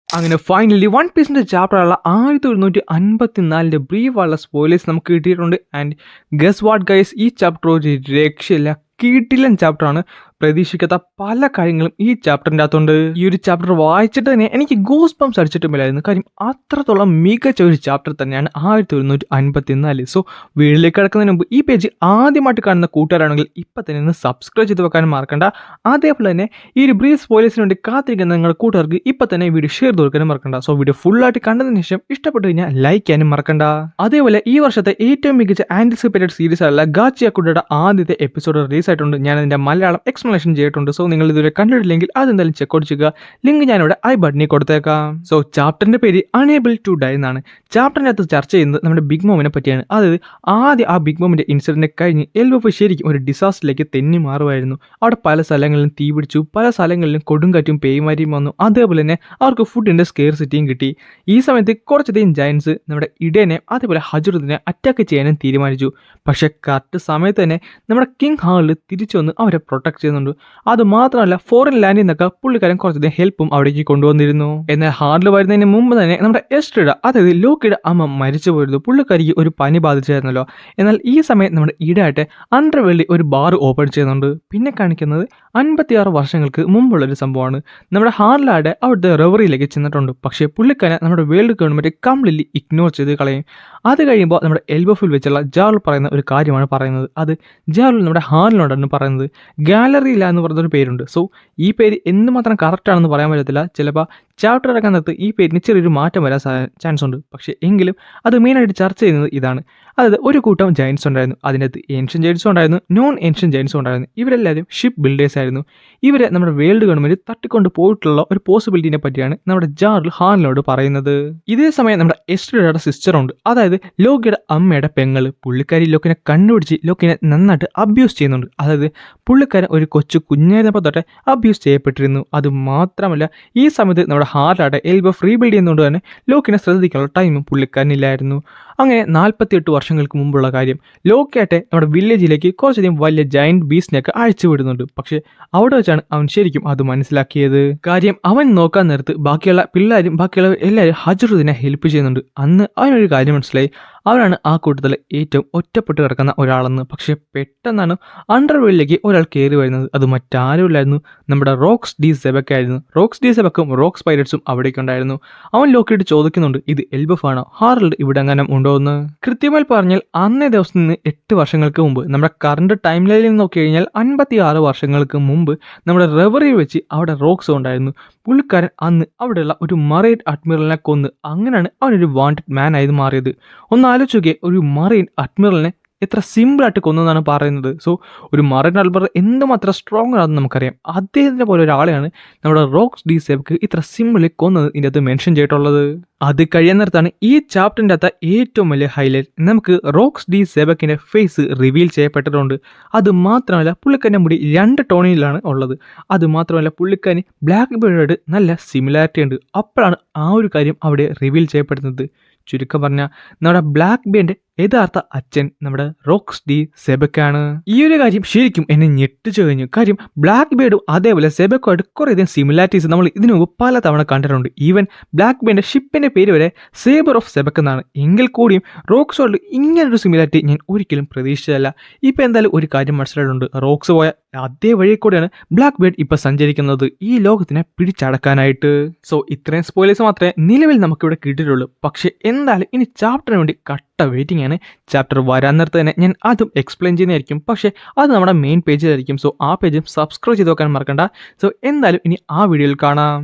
അങ്ങനെ finally one പീസിൻ്റെ ചാപ്റ്ററുള്ള 1154 ബ്രീഫുള്ള spoilers നമുക്ക് കിട്ടിയിട്ടുണ്ട്. ആൻഡ് ഗസ് വാട്ട് ഗൈസ്, ഈ ചാപ്റ്റർ ഒരു രക്ഷയില്ല, കിടിലൻ ചാപ്റ്ററാണ്. പ്രതീക്ഷിക്കാത്ത പല കാര്യങ്ങളും ഈ ചാപ്റ്ററിൻ്റെ അകത്തുണ്ട്. ഈ ഒരു ചാപ്റ്റർ വായിച്ചിട്ട് തന്നെ എനിക്ക് ഗൂസ് ബംസ് അടിച്ചിട്ടുമില്ലായിരുന്നു. കാര്യം അത്രത്തോളം മികച്ച ഒരു ചാപ്റ്റർ തന്നെയാണ് 1154. സോ വീട്ടിലേക്ക് കിടക്കുന്നതിന് മുമ്പ് ഈ പേജ് ആദ്യമായിട്ട് കാണുന്ന കൂട്ടുകാരാണെങ്കിൽ ഇപ്പം തന്നെ ഒന്ന് സബ്സ്ക്രൈബ് ചെയ്ത് വെക്കാനും മറക്കണ്ട. അതേപോലെ തന്നെ ഈ ഒരു ബ്രീഫ് സ്പോയിലേഴ്സിന് വേണ്ടി കാത്തിരിക്കുന്ന നിങ്ങളുടെ കൂട്ടുകാർക്ക് ഇപ്പം തന്നെ വീഡിയോ ഷെയർ ചെയ്ത് കൊടുക്കാനും മറക്കണ്ട. സോ വീഡിയോ ഫുള്ളായിട്ട് കണ്ടതിന് ശേഷം ഇഷ്ടപ്പെട്ടു കഴിഞ്ഞാൽ ലൈക്ക് ചെയ്യാനും മറക്കണ്ട. അതേപോലെ ഈ വർഷത്തെ ഏറ്റവും മികച്ച ആന്റിസിപ്പേറ്റഡ് സീരീസ് ആയുള്ള ഗാച്ചിയാക്കുഡയുടെ ആദ്യത്തെ എപ്പിസോഡ് റിലീസ് ആയിട്ടുണ്ട്. ഞാൻ അതിൻ്റെ മലയാളം എക്സ്പ്ലനേഷൻ ചെയ്തിട്ടുണ്ട്. സോ നിങ്ങൾ ഇതുവരെ കണ്ടിട്ടില്ലെങ്കിൽ അതെന്തായാലും ചെക്കൗട്ട് ചെയ്യുക. ലിങ്ക് ഞാനിവിടെ ഐ ബട്ടണിൽ കൊടുത്തേക്കാം. സോ ചാപ്റ്ററിന്റെ പേര് അണേബിൾ ടു ഡൈ എന്നാണ്. ചാപ്റ്ററിൻ്റെ അകത്ത് ചർച്ച ചെയ്യുന്നത് നമ്മുടെ ബിഗ് മോമിനെ പറ്റിയാണ്. അതായത് ആദ്യം ആ ബിഗ് മോമിന്റെ ഇൻസിഡന്റ് കഴിഞ്ഞ് എൽബഫ് ശരിക്കും ഒരു ഡിസാസ്റ്ററിലേക്ക് തെന്നി മാറുമായിരുന്നു. അവിടെ പല സ്ഥലങ്ങളിലും തീ പിടിച്ചു, പല സ്ഥലങ്ങളിലും കൊടുങ്കാറ്റും പേയ്മാരിയും വന്നു. അതേപോലെ തന്നെ അവർക്ക് ഫുഡിന്റെ സ്കേർസിറ്റിയും കിട്ടി. ഈ സമയത്ത് കുറച്ചധികം ജയൻസ് നമ്മുടെ ഇഡേനെ അതേപോലെ ഹജുറത്തിനെ അറ്റാക്ക് ചെയ്യാനും തീരുമാനിച്ചു. പക്ഷെ കറക്റ്റ് സമയത്ത് തന്നെ നമ്മുടെ കിങ് ഹാളിൽ തിരിച്ചു വന്ന് അവരെ പ്രൊട്ടക്ട് ചെയ്യുന്നുണ്ട്. അത് മാത്രമല്ല ഫോറിൻ ലാൻഡിൽ നിന്നൊക്കെ പുള്ളിക്കാരൻ കുറച്ചധികം ഹെൽപ്പും അവിടേക്ക് കൊണ്ടുവന്നിരുന്നു. എന്നാൽ ഹാർഡിൽ വരുന്നതിന് മുമ്പ് തന്നെ നമ്മുടെ എസ്ട്രിഡ, അതായത് ലോക്കിയുടെ അമ്മ മരിച്ചു പോയിരുന്നു. പുള്ളിക്കാരിക്ക് ഒരു പനി ബാധിച്ചായിരുന്നല്ലോ. എന്നാൽ ഈ സമയം നമ്മുടെ ഈടായിട്ട് അണ്ടർവേൾഡിൽ ഒരു ബാർ ഓപ്പൺ ചെയ്യുന്നുണ്ട്. പിന്നെ കാണിക്കുന്നത് 56 വർഷങ്ങൾക്ക് മുമ്പുള്ളൊരു സംഭവമാണ്. നമ്മുടെ ഹാർലാഡ് അവിടുത്തെ റെവറിയിലേക്ക് ചെന്നിട്ടുണ്ട്. പക്ഷേ പുള്ളിക്കാരൻ നമ്മുടെ വേൾഡ് ഗവൺമെൻറ് കംപ്ലീറ്റ്ലി ഇഗ്നോർ ചെയ്ത് കളയും. അത് കഴിയുമ്പോൾ നമ്മുടെ എൽബഫിൽ വെച്ചുള്ള ജാറുൽ പറയുന്ന ഒരു കാര്യമാണ് പറയുന്നത്. അത് ജാറുൽ നമ്മുടെ ഹാർലിനോടാണ് പറയുന്നത്. ഗാലറിയില്ല എന്ന് പറഞ്ഞൊരു പേരുണ്ട്. സോ ഈ പേര് എന്തുമാത്രം കറക്റ്റ് ആണെന്ന് പറയാൻ പറ്റത്തില്ല. ചിലപ്പോൾ ചാപ്റ്റർ ഇറക്കാൻ നേരത്ത് ഈ പേരിന് ചെറിയൊരു മാറ്റം വരാൻ ചാൻസ് ഉണ്ട്. പക്ഷേ എങ്കിലും അത് മെയിനായിട്ട് ചർച്ച ചെയ്യുന്നത് ഇതാണ്. അതായത് ഒരു കൂട്ടം ജയൻസ് ഉണ്ടായിരുന്നു. അതിനകത്ത് ഏൻഷ്യൻ ജയൻസും ഉണ്ടായിരുന്നു, നോൺ ഏൻഷ്യൻ ജയൻസും ഉണ്ടായിരുന്നു. ഇവരെല്ലാവരും ഷിപ്പ് ബിൽഡേഴ്സ് ആയിരുന്നു. ഇവരെ നമ്മുടെ വേൾഡ് ഗവൺമെൻറ് തട്ടിക്കൊണ്ട് പോയിട്ടുള്ള ഒരു പോസിബിലിറ്റിനെ പറ്റിയാണ് നമ്മുടെ ജാറിൽ ഹാർലിനോട് പറയുന്നത്. ഇതേ സമയം നമ്മുടെ എസ്ട്രിഡയുടെ സിസ്റ്ററുണ്ട്, അതായത് ലോക്കിയുടെ അമ്മയുടെ പെങ്ങള്. പുള്ളിക്കാരി ലോക്കിനെ കണ്ടുപിടിച്ച് ലോക്കിനെ നന്നായിട്ട് അബ്യൂസ് ചെയ്യുന്നുണ്ട്. അതായത് പുള്ളിക്കാരൻ ഒരു കൊച്ചു കുഞ്ഞായിരുന്നപ്പോൾ തൊട്ടേ അബ്യൂസ് ചെയ്യപ്പെട്ടിരുന്നു. അത് മാത്രമല്ല ഈ സമയത്ത് നമ്മുടെ ഹാർലാടെ എൽബഫ് റീബിൽഡ് ചെയ്യുന്നതുകൊണ്ട് തന്നെ ലോക്കിനെ ശ്രദ്ധിക്കാനുള്ള ടൈമും പുള്ളിക്കാരനില്ലായിരുന്നു. അങ്ങനെ 48 വർഷങ്ങൾക്ക് മുമ്പുള്ള കാര്യം. ലോക്കിയാട്ടെ നമ്മുടെ വില്ലേജിലേക്ക് കുറച്ചധികം വലിയ ജയന്റ് ബീസ്റ്റിനെയൊക്കെ അഴിച്ചു വിടുന്നുണ്ട്. പക്ഷെ അവിടെ വെച്ചാണ് അവൻ ശരിക്കും അത് മനസ്സിലാക്കിയത്. കാര്യം അവൻ നോക്കാൻ നേരത്ത് ബാക്കിയുള്ള പിള്ളേരും ബാക്കിയുള്ളവർ എല്ലാവരും ഹജറുദ്ദീനെ ഹെൽപ്പ് ചെയ്യുന്നുണ്ട്. അന്ന് അവനൊരു കാര്യം മനസ്സിലായി, അവനാണ് ആ കൂട്ടത്തിൽ ഏറ്റവും ഒറ്റപ്പെട്ട് കിടക്കുന്ന ഒരാളെന്ന്. പക്ഷെ പെട്ടെന്നാണ് അണ്ടർവേൾഡിലേക്ക് ഒരാൾ കയറി വരുന്നത്. അത് മറ്റാരുമില്ലായിരുന്നു, നമ്മുടെ റോക്സ് ഡി സെബക്ക് ആയിരുന്നു. റോക്സ് ഡി സെബക്കും റോക്സ് പൈലറ്റ്സും അവിടേക്ക് ഉണ്ടായിരുന്നു. അവൻ ലോക്കിയിട്ട് ചോദിക്കുന്നുണ്ട്, ഇത് എൽബഫ് ആണോ, ഹാർലഡ് ഇവിടെ എങ്ങാനും ഉണ്ടോ എന്ന്. കൃത്യമായി പറഞ്ഞാൽ അന്നേ ദിവസം നിന്ന് 8 വർഷങ്ങൾക്ക് മുമ്പ്, നമ്മുടെ കറണ്ട് ടൈം ലൈനിൽ നോക്കി കഴിഞ്ഞാൽ 56 വർഷങ്ങൾക്ക് മുമ്പ് നമ്മുടെ റെവറിയിൽ വെച്ച് അവിടെ റോക്സ് ഉണ്ടായിരുന്നു. പുള്ളിക്കാരൻ അന്ന് അവിടെയുള്ള ഒരു മറൈൻ അഡ്മിറലിനെ കൊന്ന് അങ്ങനെയാണ് അവനൊരു വാണ്ടഡ് മാൻ ആയത് മാറിയത്. ഒന്ന് ആലോചിക്കുക, ഒരു മറൈൻ അഡ്മിറലിനെ എത്ര സിമ്പിളായിട്ട് കൊന്നതാണ് പറയുന്നത്. സോ ഒരു മറൈൻ അഡ്മിറൽ എന്തുമാത്രം സ്ട്രോങ് ആണെന്ന് നമുക്കറിയാം. അദ്ദേഹത്തിനെ പോലെ ഒരാളെയാണ് നമ്മുടെ റോക്സ് ഡി സെബക്ക് ഇത്ര സിമ്പിളി കൊന്നത് ഇതിൻ്റെ അകത്ത് മെൻഷൻ ചെയ്തിട്ടുള്ളത്. അത് കഴിയാൻ നേരത്താണ് ഈ ചാപ്റ്ററിൻ്റെ അകത്ത് ഏറ്റവും വലിയ ഹൈലൈറ്റ്. നമുക്ക് റോക്സ് ഡി സെബക്കിൻ്റെ ഫേസ് റിവീൽ ചെയ്യപ്പെട്ടിട്ടുണ്ട്. അത് മാത്രമല്ല പുള്ളിക്കാരൻ്റെ മുടി 2 ടോണിലാണ് ഉള്ളത്. അത് മാത്രമല്ല പുള്ളിക്കാരന് ബ്ലാക്ക് ബേർഡായിട്ട് നല്ല സിമിലാരിറ്റി ഉണ്ട്. അപ്പോഴാണ് ആ ഒരു കാര്യം അവിടെ റിവീൽ ചെയ്യപ്പെടുന്നത്. ചുരുക്കം പറഞ്ഞാൽ നമ്മുടെ ബ്ലാക്ക് ബേർഡിന്റെ യഥാർത്ഥ അച്ഛൻ നമ്മുടെ റോക്സ് ഡി സെബക്കാണ്. ഈ ഒരു കാര്യം ശരിക്കും എന്നെ ഞെട്ടിച്ചു കഴിഞ്ഞു. കാര്യം ബ്ലാക്ക് ബേർഡും അതേപോലെ സെബക്കുമായിട്ട് കുറേയധികം സിമിലാരിറ്റീസ് നമ്മൾ ഇതിനു മുമ്പ് പല തവണ കണ്ടിട്ടുണ്ട്. ഈവൻ ബ്ലാക്ക് ബേർഡിന്റെ ഷിപ്പിന്റെ പേര് വരെ സേബർ ഓഫ് സെബക്ക് എന്നാണ്. എങ്കിൽ കൂടിയും റോക്സോട് ഇങ്ങനൊരു സിമിലാരിറ്റി ഞാൻ ഒരിക്കലും പ്രതീക്ഷിച്ചതല്ല. ഇപ്പം എന്തായാലും ഒരു കാര്യം മനസ്സിലായിട്ടുണ്ട്, റോക്സ് പോയ അതേ വഴി കൂടെയാണ് ബ്ലാക്ക് ബേർഡ് ഇപ്പം സഞ്ചരിക്കുന്നത് ഈ ലോകത്തിനെ പിടിച്ചടക്കാനായിട്ട്. സോ ഇത്രയും സ്പോയിലേഴ്സ് മാത്രമേ നിലവിൽ നമുക്കിവിടെ കിട്ടിയിട്ടുള്ളൂ. പക്ഷെ എന്തായാലും ഇനി ചാപ്റ്ററിന് വേണ്ടി കട്ട വെയിറ്റിംഗ് ആണ്. ചാപ്റ്റർ വരാൻ നേരത്തെ തന്നെ ഞാൻ അതും എക്സ്പ്ലെയിൻ ചെയ്യുന്നതായിരിക്കും. പക്ഷേ അത് നമ്മുടെ മെയിൻ പേജിലായിരിക്കും. സോ ആ പേജും സബ്സ്ക്രൈബ് ചെയ്ത് വെക്കാൻ മറക്കണ്ട. സോ എന്തായാലും ഇനി ആ വീഡിയോയിൽ കാണാം.